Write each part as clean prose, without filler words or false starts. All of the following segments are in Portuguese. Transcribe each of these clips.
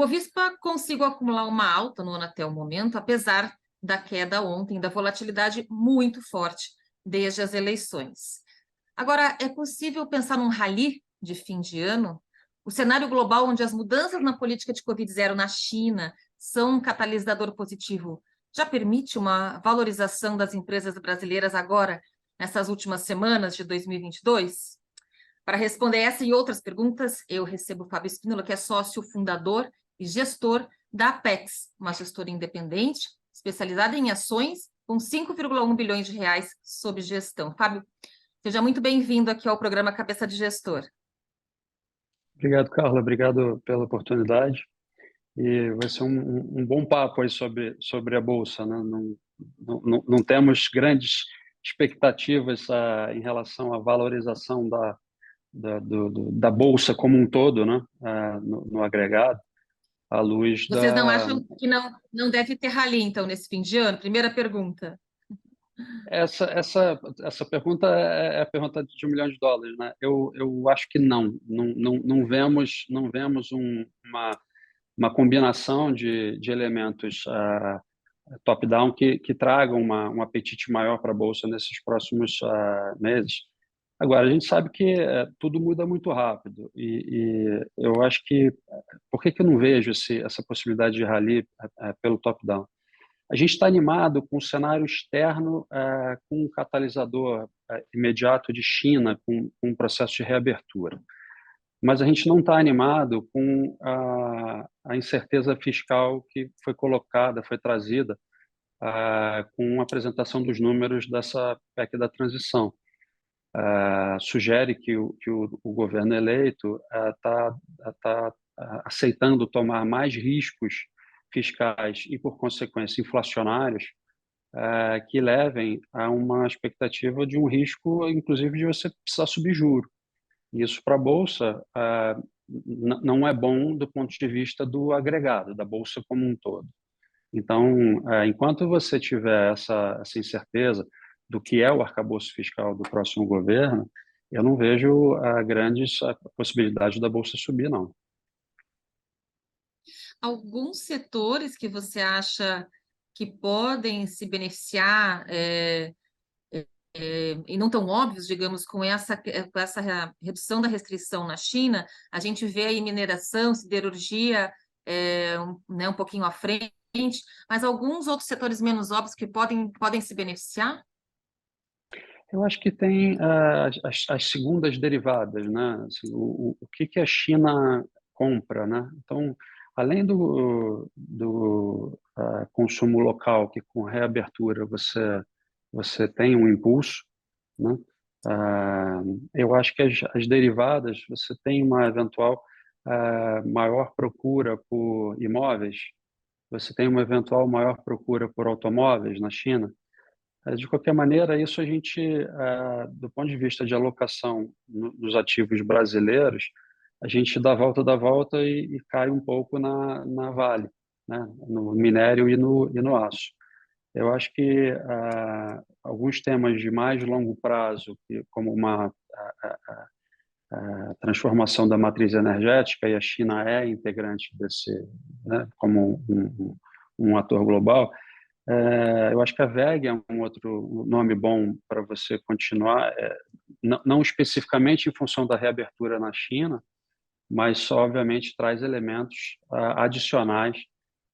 Bovespa conseguiu acumular uma alta no ano até o momento, apesar da queda ontem, da volatilidade muito forte desde as eleições. Agora, é possível pensar num rally de fim de ano? O cenário global, onde as mudanças na política de Covid-0 na China são um catalisador positivo, já permite uma valorização das empresas brasileiras agora, nessas últimas semanas de 2022? Para responder essa e outras perguntas, eu recebo o Fábio Spínola, que é sócio fundador e gestor da Apex, uma gestora independente, especializada em ações, com 5,1 bilhões de reais sob gestão. Fábio, seja muito bem-vindo aqui ao programa Cabeça de Gestor. Obrigado, Carla. Obrigado pela oportunidade. E vai ser um bom papo aí sobre a Bolsa, né? Não temos grandes expectativas em relação à valorização da Bolsa como um todo, né? No agregado, à luz Vocês não da... acham que não deve ter rally, então, nesse fim de ano? Primeira pergunta. Essa pergunta é a pergunta de US$ 1 milhão, né? Eu acho que não vemos uma combinação de elementos top-down que tragam um apetite maior para a Bolsa nesses próximos meses. Agora, a gente sabe que tudo muda muito rápido e eu acho que... Por que eu não vejo essa possibilidade de rally pelo top-down? A gente está animado com o cenário externo, com um catalisador imediato de China, com um processo de reabertura. Mas a gente não está animado com a incerteza fiscal que foi colocada, foi trazida com a apresentação dos números dessa PEC da transição. Sugere que o governo eleito está aceitando tomar mais riscos fiscais e, por consequência, inflacionários, que levem a uma expectativa de um risco, inclusive, de você precisar subir juros. Isso para a Bolsa não é bom do ponto de vista do agregado, da Bolsa como um todo. Então, enquanto você tiver essa incerteza do que é o arcabouço fiscal do próximo governo, eu não vejo grandes possibilidades da Bolsa subir, não. Alguns setores que você acha que podem se beneficiar e não tão óbvios, digamos, com essa redução da restrição na China, a gente vê aí mineração, siderurgia, um pouquinho à frente, mas alguns outros setores menos óbvios que podem se beneficiar? Eu acho que tem as segundas derivadas, né? Assim, o que a China compra, né? Então, além do consumo local, que com reabertura você tem um impulso, né? Eu acho que as derivadas, você tem uma eventual maior procura por imóveis, você tem uma eventual maior procura por automóveis na China. De qualquer maneira, isso a gente, do ponto de vista de alocação dos ativos brasileiros, a gente dá volta e cai um pouco na Vale, né? No minério e no aço. Eu acho que alguns temas de mais longo prazo, como uma transformação da matriz energética, e a China é integrante desse, né, como um ator global. Eu acho que a VEG é um outro nome bom para você continuar, não especificamente em função da reabertura na China, mas só, obviamente, traz elementos adicionais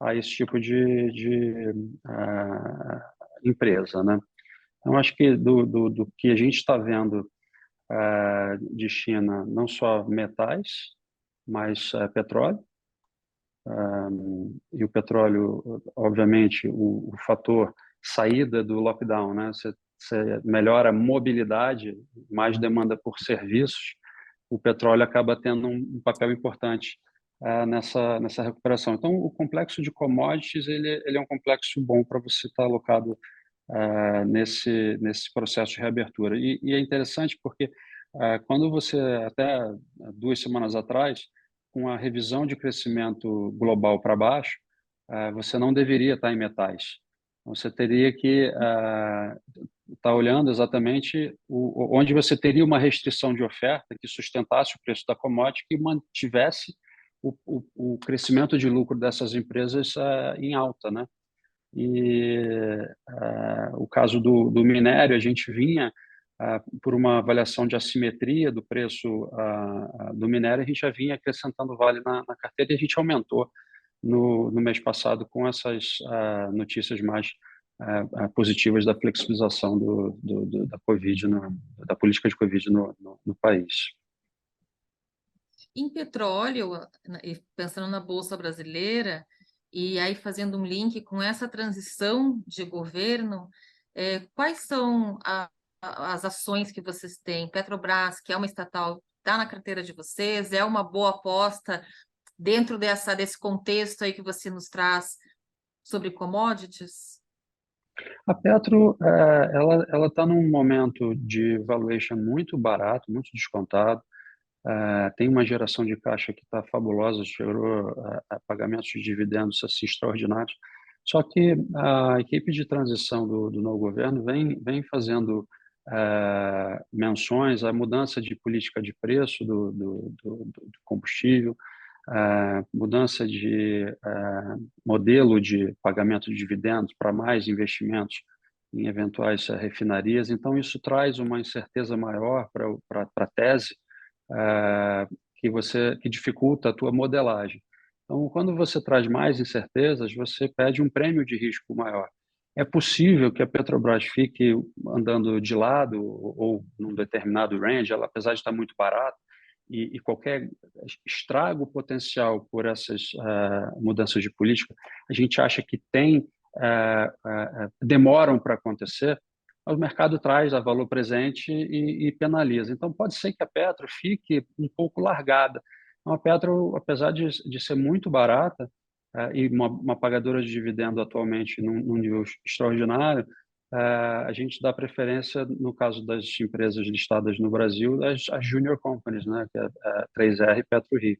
a esse tipo de empresa, né? Então, acho que do que a gente está vendo de China, não só metais, mas petróleo. E o petróleo, obviamente, o fator saída do lockdown, né? Você melhora a mobilidade, mais demanda por serviços, o petróleo acaba tendo um papel importante nessa recuperação. Então, o complexo de commodities ele é um complexo bom para você estar alocado nesse processo de reabertura. E é interessante porque quando você, até 2 semanas atrás, com a revisão de crescimento global para baixo, você não deveria estar em metais. Você teria que estar olhando exatamente onde você teria uma restrição de oferta que sustentasse o preço da commodity e mantivesse o crescimento de lucro dessas empresas em alta, né? E o caso do minério, a gente vinha por uma avaliação de assimetria do preço do minério, a gente já vinha acrescentando Vale na carteira e a gente aumentou no mês passado com essas notícias mais positivas da flexibilização da Covid, da política de Covid no país. Em petróleo, e pensando na Bolsa Brasileira, e aí fazendo um link com essa transição de governo, quais são as ações que vocês têm? Petrobras, que é uma estatal, está na carteira de vocês, é uma boa aposta dentro desse contexto aí que você nos traz sobre commodities? A Petro, ela está num momento de valuation muito barato, muito descontado. Tem uma geração de caixa que está fabulosa, gerou pagamentos de dividendos assim, extraordinários. Só que a equipe de transição do novo governo vem fazendo menções à mudança de política de preço do combustível, mudança de modelo de pagamento de dividendos para mais investimentos em eventuais refinarias. Então, isso traz uma incerteza maior para a tese, que dificulta a tua modelagem. Então, quando você traz mais incertezas, você pede um prêmio de risco maior. É possível que a Petrobras fique andando de lado ou num determinado range, ela, apesar de estar muito barata, e qualquer estrago potencial por essas mudanças de política, a gente acha que demoram para acontecer, mas o mercado traz a valor presente e penaliza. Então, pode ser que a Petro fique um pouco largada. Então, a Petro, apesar de ser muito barata e uma pagadora de dividendo atualmente num nível extraordinário, a gente dá preferência, no caso das empresas listadas no Brasil, às junior companies, né, que é a 3R e PetroRio.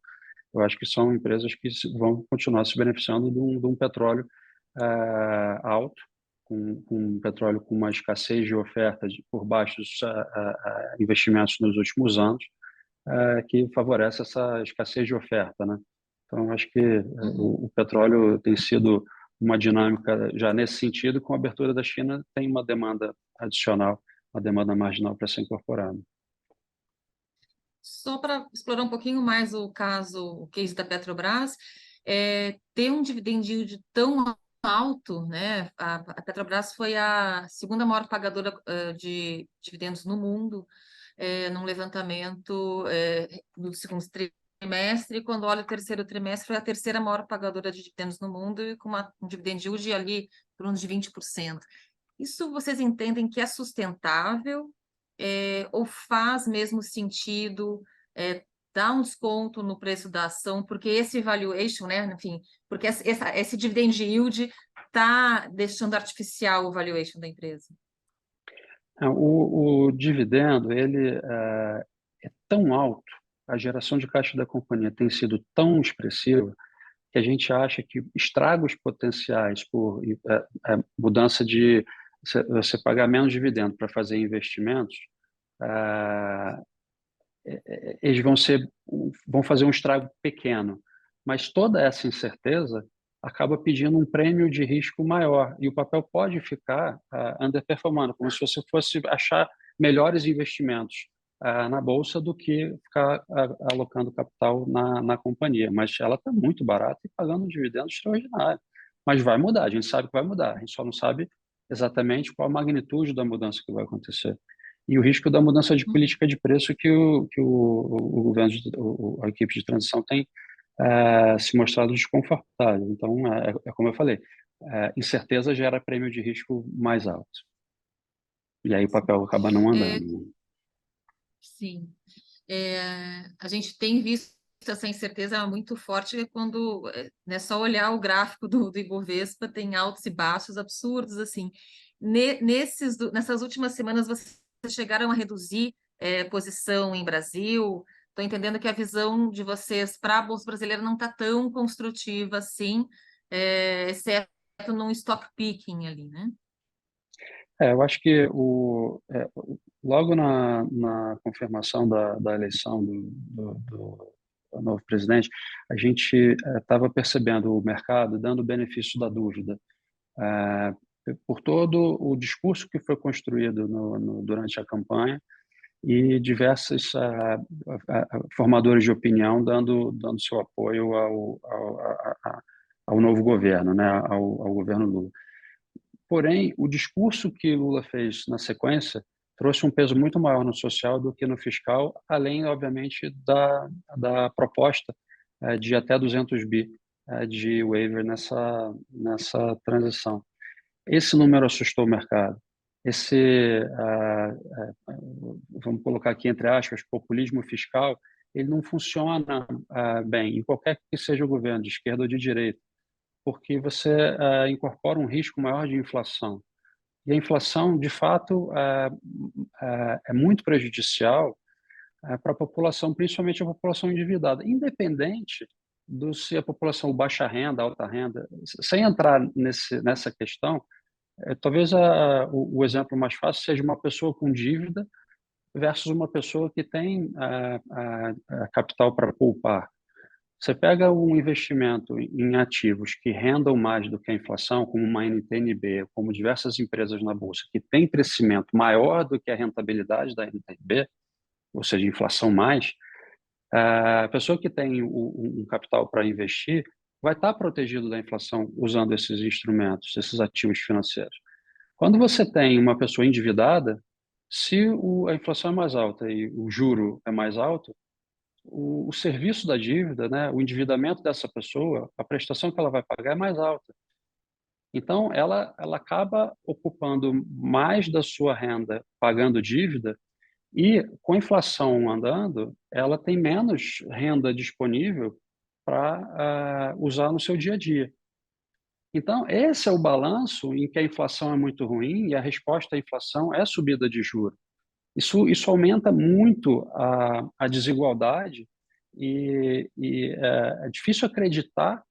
Eu acho que são empresas que vão continuar se beneficiando de um petróleo alto, com um petróleo com uma escassez de oferta por baixos investimentos nos últimos anos, que favorece essa escassez de oferta, né? Então, acho que o petróleo tem sido uma dinâmica já nesse sentido, com a abertura da China tem uma demanda adicional, uma demanda marginal para ser incorporada. Só para explorar um pouquinho mais o case da Petrobras, ter um dividend yield tão alto, né? A Petrobras foi a segunda maior pagadora de dividendos no mundo, num levantamento do segundo trimestre, e quando olha o terceiro trimestre, foi a terceira maior pagadora de dividendos no mundo, e com um dividend yield ali por torno de 20%. Isso vocês entendem que é sustentável, ou faz mesmo sentido dar um desconto no preço da ação, porque esse valuation, né, enfim, porque esse dividend yield está deixando artificial o valuation da empresa? O dividendo, ele é tão alto, a geração de caixa da companhia tem sido tão expressiva, que a gente acha que estragos potenciais por mudança de você pagar menos dividendo para fazer investimentos, eles vão fazer um estrago pequeno, mas toda essa incerteza acaba pedindo um prêmio de risco maior e o papel pode ficar underperformando, como se você fosse achar melhores investimentos na bolsa do que ficar alocando capital na companhia. Mas ela está muito barata e pagando um dividendo extraordinário. Mas vai mudar, a gente sabe que vai mudar, a gente só não sabe exatamente qual a magnitude da mudança que vai acontecer e o risco da mudança de política de preço que o governo, a equipe de transição tem se mostrado desconfortável. Então, como eu falei, incerteza gera prêmio de risco mais alto. E aí o papel acaba não andando. Sim. A gente tem visto essa incerteza muito forte quando é só olhar o gráfico do Ibovespa, tem altos e baixos absurdos, assim. Nessas últimas semanas, vocês chegaram a reduzir posição em Brasil? Estou entendendo que a visão de vocês para a Bolsa Brasileira não está tão construtiva assim, exceto num stock picking ali, né? Eu acho que logo na confirmação da eleição do novo presidente, a gente estava percebendo o mercado dando o benefício da dúvida. Por todo o discurso que foi construído durante a campanha e diversos formadores de opinião dando seu apoio ao novo governo, né, ao governo Lula. Porém, o discurso que Lula fez na sequência trouxe um peso muito maior no social do que no fiscal, além, obviamente, da proposta de até 200 bi de waiver nessa transição. Esse número assustou o mercado. Vamos colocar aqui entre aspas, populismo fiscal, ele não funciona bem em qualquer que seja o governo, de esquerda ou de direita, porque você incorpora um risco maior de inflação. E a inflação, de fato, é muito prejudicial para a população, principalmente a população endividada, independente se a população baixa renda, alta renda, sem entrar nessa questão, talvez o exemplo mais fácil seja uma pessoa com dívida versus uma pessoa que tem capital para poupar. Você pega um investimento em ativos que rendam mais do que a inflação, como uma NTNB, como diversas empresas na Bolsa, que têm crescimento maior do que a rentabilidade da NTNB, ou seja, inflação mais, a pessoa que tem um capital para investir vai estar protegido da inflação usando esses instrumentos, esses ativos financeiros. Quando você tem uma pessoa endividada, se a inflação é mais alta e o juro é mais alto, o serviço da dívida, né, o endividamento dessa pessoa, a prestação que ela vai pagar é mais alta. Então, ela acaba ocupando mais da sua renda pagando dívida e, com a inflação andando, ela tem menos renda disponível para usar no seu dia a dia. Então, esse é o balanço em que a inflação é muito ruim e a resposta à inflação é subida de juros. Isso aumenta muito a desigualdade e é difícil acreditar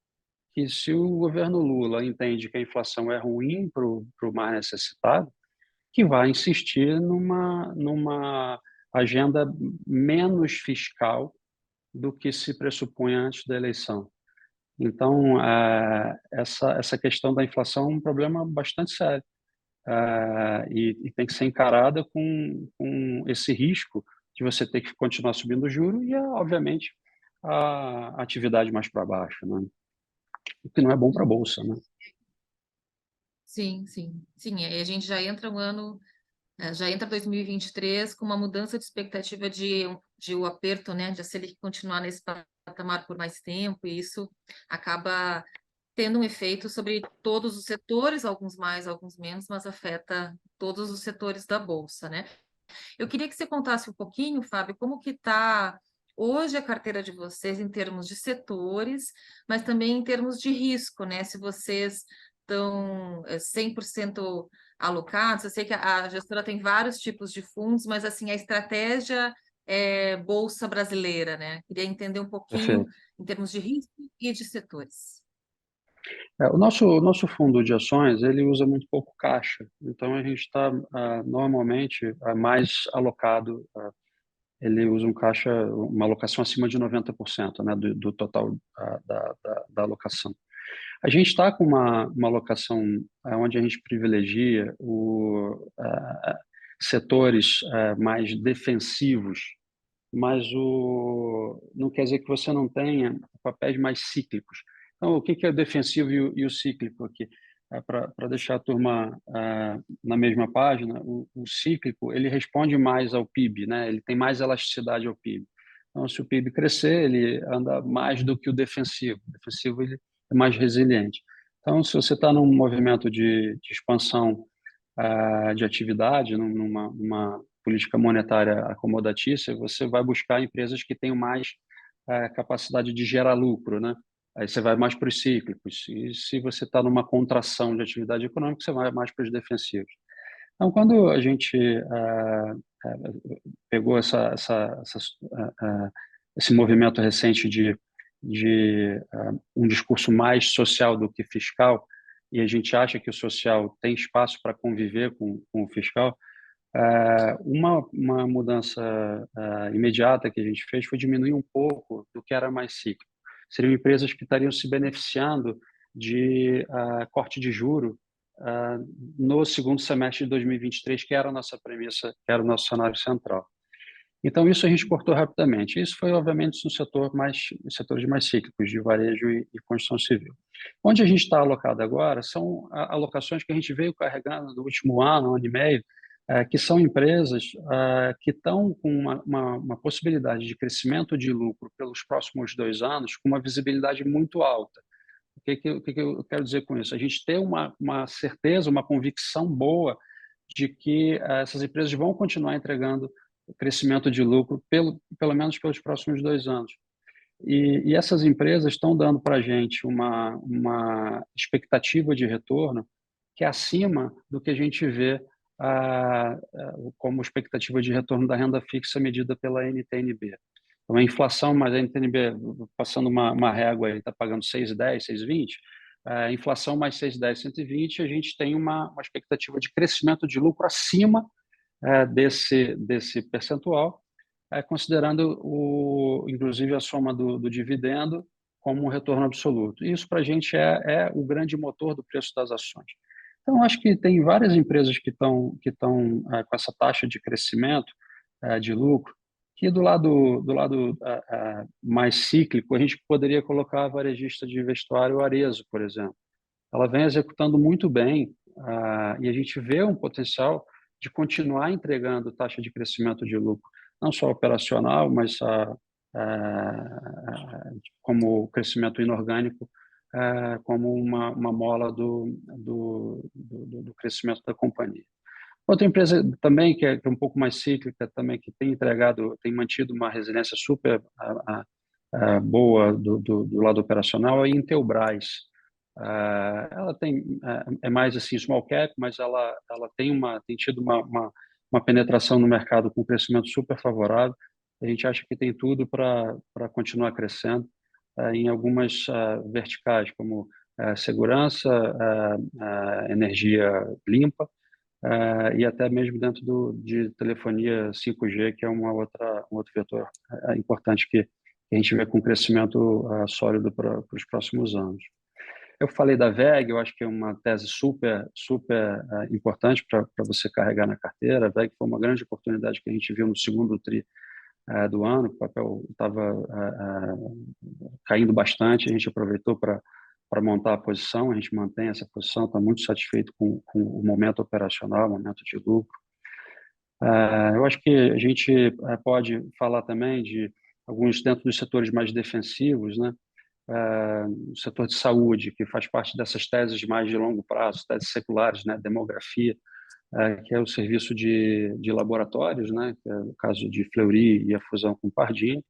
que se o governo Lula entende que a inflação é ruim para o mais necessitado, que vai insistir numa agenda menos fiscal do que se pressupunha antes da eleição. Então, essa questão da inflação é um problema bastante sério. E tem que ser encarada com esse risco de você ter que continuar subindo o juro e, obviamente, a atividade mais para baixo, né? O que não é bom para a Bolsa, né? Sim, sim. Sim, aí a gente já entra já entra 2023 com uma mudança de expectativa de o aperto, né, de a Selic continuar nesse patamar por mais tempo, e isso acaba tendo um efeito sobre todos os setores, alguns mais, alguns menos, mas afeta todos os setores da Bolsa, né? Eu queria que você contasse um pouquinho, Fábio, como que está hoje a carteira de vocês em termos de setores, mas também em termos de risco, né? Se vocês estão 100% alocados, eu sei que a gestora tem vários tipos de fundos, mas assim, a estratégia é Bolsa Brasileira, né? Queria entender um pouquinho Perfeito. em termos de risco e de setores. O nosso fundo de ações, ele usa muito pouco caixa, então a gente está normalmente mais alocado, ele usa uma alocação acima de 90%, né, do total da alocação. A gente está com uma alocação onde a gente privilegia setores mais defensivos, mas não quer dizer que você não tenha papéis mais cíclicos. Então, o que é o defensivo e o cíclico aqui? Para deixar a turma na mesma página, o cíclico ele responde mais ao PIB, né? Ele tem mais elasticidade ao PIB. Então, se o PIB crescer, ele anda mais do que o defensivo. O defensivo ele é mais resiliente. Então, se você está num movimento de expansão de atividade, numa política monetária acomodatícia, você vai buscar empresas que tenham mais capacidade de gerar lucro, né? Aí você vai mais para os cíclicos. E se você está numa contração de atividade econômica, você vai mais para os defensivos. Então, quando a gente pegou esse movimento recente de um discurso mais social do que fiscal, e a gente acha que o social tem espaço para conviver com o fiscal, Uma mudança imediata que a gente fez foi diminuir um pouco do que era mais cíclico. Seriam empresas que estariam se beneficiando de corte de juro no segundo semestre de 2023, que era a nossa premissa, que era o nosso cenário central. Então, isso a gente cortou rapidamente. Isso foi, obviamente, no setores mais cíclicos, de varejo e construção civil. Onde a gente está alocado agora são alocações que a gente veio carregando no último ano e meio, que são empresas que estão com uma possibilidade de crescimento de lucro pelos próximos 2 anos, com uma visibilidade muito alta. O que eu quero dizer com isso? A gente tem uma certeza, uma convicção boa de que essas empresas vão continuar entregando crescimento de lucro, pelo menos pelos próximos 2 anos. E essas empresas estão dando para a gente uma expectativa de retorno que é acima do que a gente vê como expectativa de retorno da renda fixa medida pela NTN-B. Então, a inflação, mas a NTN-B, passando uma régua, está pagando 6,10, 6,20, a inflação mais 6,10, 120, a gente tem uma expectativa de crescimento de lucro acima desse percentual, considerando, inclusive, a soma do dividendo como um retorno absoluto. Isso, para a gente, é o grande motor do preço das ações. Então, acho que tem várias empresas que estão com essa taxa de crescimento de lucro, que do lado mais cíclico, a gente poderia colocar a varejista de vestuário Arezzo, por exemplo. Ela vem executando muito bem e a gente vê um potencial de continuar entregando taxa de crescimento de lucro, não só operacional, mas como crescimento inorgânico, como uma mola do crescimento da companhia. Outra empresa também que é um pouco mais cíclica, também que tem mantido uma resiliência super boa do lado operacional, é a Intelbras. Ela é mais assim small cap, mas ela tem tido uma penetração no mercado com um crescimento super favorável. A gente acha que tem tudo para continuar crescendo em algumas verticais, como segurança, energia limpa, e até mesmo dentro de telefonia 5G, que é um outro vetor importante que a gente vê com crescimento sólido para os próximos anos. Eu falei da VEG, eu acho que é uma tese super importante para você carregar na carteira. A VEG foi uma grande oportunidade que a gente viu no segundo tri do ano, o papel estava caindo bastante, a gente aproveitou para montar a posição, a gente mantém essa posição, está muito satisfeito com o momento operacional, o momento de lucro. Eu acho que a gente pode falar também de alguns dentro dos setores mais defensivos, né? O setor de saúde, que faz parte dessas teses mais de longo prazo, teses seculares, né? Demografia, que é o serviço de laboratórios, né? Que é o caso de Fleury e a fusão com Pardini.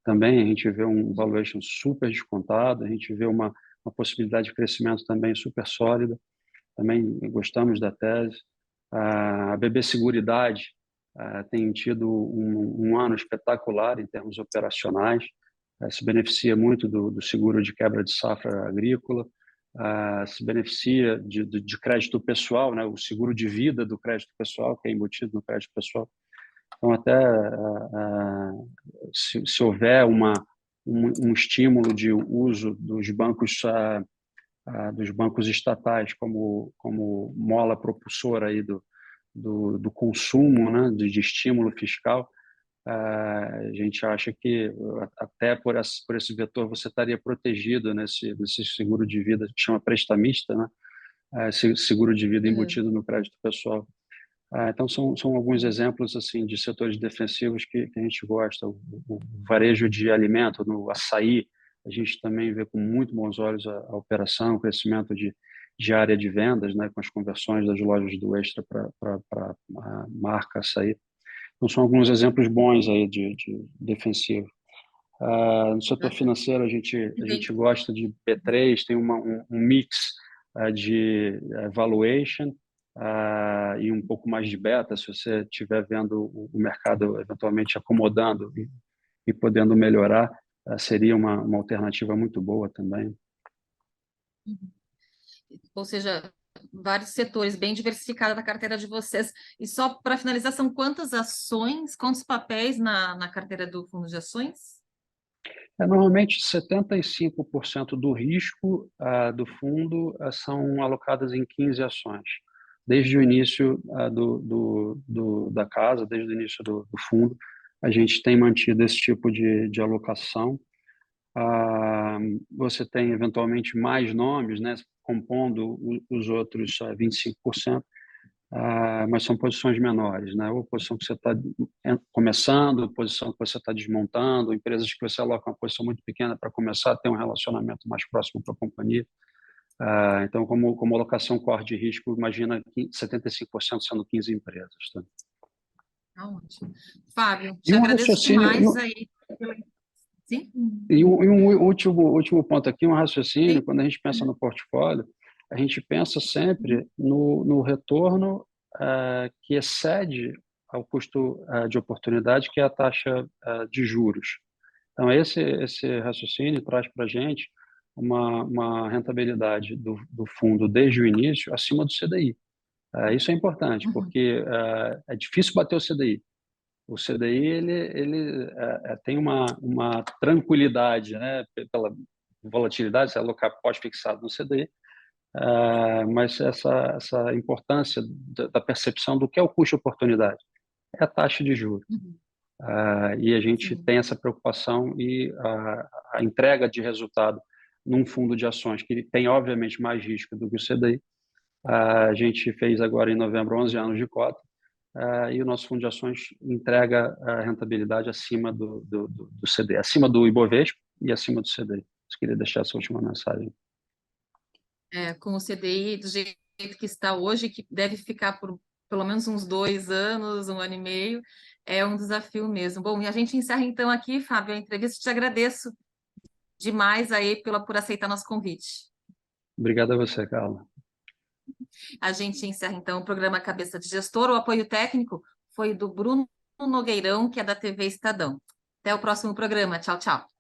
Também a gente vê um valuation super descontado, a gente vê uma possibilidade de crescimento também super sólida. Também gostamos da tese. A BB Seguridade tem tido um ano espetacular em termos operacionais, se beneficia muito do seguro de quebra de safra agrícola, se beneficia de crédito pessoal, né, o seguro de vida do crédito pessoal, que é embutido no crédito pessoal. Então, até se houver um estímulo de uso dos bancos estatais como mola propulsora aí do consumo, né, de estímulo fiscal, a gente acha que até por esse vetor você estaria protegido nesse seguro de vida que chama prestamista, né? Seguro de vida embutido no crédito pessoal. Então são alguns exemplos assim de setores defensivos que a gente gosta. O varejo de alimento, no açaí, a gente também vê com muito bons olhos a operação, o crescimento de área de vendas, né, com as conversões das lojas do Extra para a marca açaí. Então, são alguns exemplos bons aí de defensivo. No setor financeiro, a gente gosta de B3, tem um mix de valuation e um pouco mais de beta, se você estiver vendo o mercado eventualmente acomodando e podendo melhorar, seria uma alternativa muito boa também. Ou seja, vários setores, bem diversificada da carteira de vocês. E só para finalizar, são quantas ações, quantos papéis na carteira do fundo de ações? Normalmente, 75% do risco do fundo são alocadas em 15 ações. Desde o início da casa, desde o início do fundo, a gente tem mantido esse tipo de alocação. Você tem, eventualmente, mais nomes, né, compondo os outros 25%, mas são posições menores, né? Ou posição que você está começando, posição que você está desmontando, empresas que você aloca uma posição muito pequena para começar a ter um relacionamento mais próximo com a companhia. Então, como alocação core de risco, imagina 75% sendo 15 empresas. Tá? Ótimo. Fábio, E te um agradeço raciocínio, demais aí. Sim? e um último ponto aqui, um raciocínio, Sim. quando a gente pensa no portfólio, a gente pensa sempre no retorno que excede ao custo de oportunidade, que é a taxa de juros. Então, esse raciocínio traz para a gente uma rentabilidade do fundo desde o início acima do CDI. Isso é importante, porque é difícil bater o CDI. O CDI ele tem uma tranquilidade, né, pela volatilidade, se alocar pós-fixado no CDI, mas essa importância da percepção do que é o custo-oportunidade é a taxa de juros. E a gente Sim. tem essa preocupação e a entrega de resultado num fundo de ações que tem, obviamente, mais risco do que o CDI. A gente fez agora, em novembro, 11 anos de cota, e o nosso fundo de ações entrega a rentabilidade acima do CDI, acima do Ibovespa e acima do CDI. Eu queria deixar essa última mensagem. Com o CDI do jeito que está hoje, que deve ficar por pelo menos uns 2 anos, 1 ano e meio, é um desafio mesmo. Bom, e a gente encerra então aqui, Fábio, a entrevista. Te agradeço demais aí por aceitar nosso convite. Obrigado a você, Carla. A gente encerra então o programa Cabeça de Gestor. O apoio técnico foi do Bruno Nogueirão, que é da TV Estadão. Até o próximo programa. Tchau, tchau.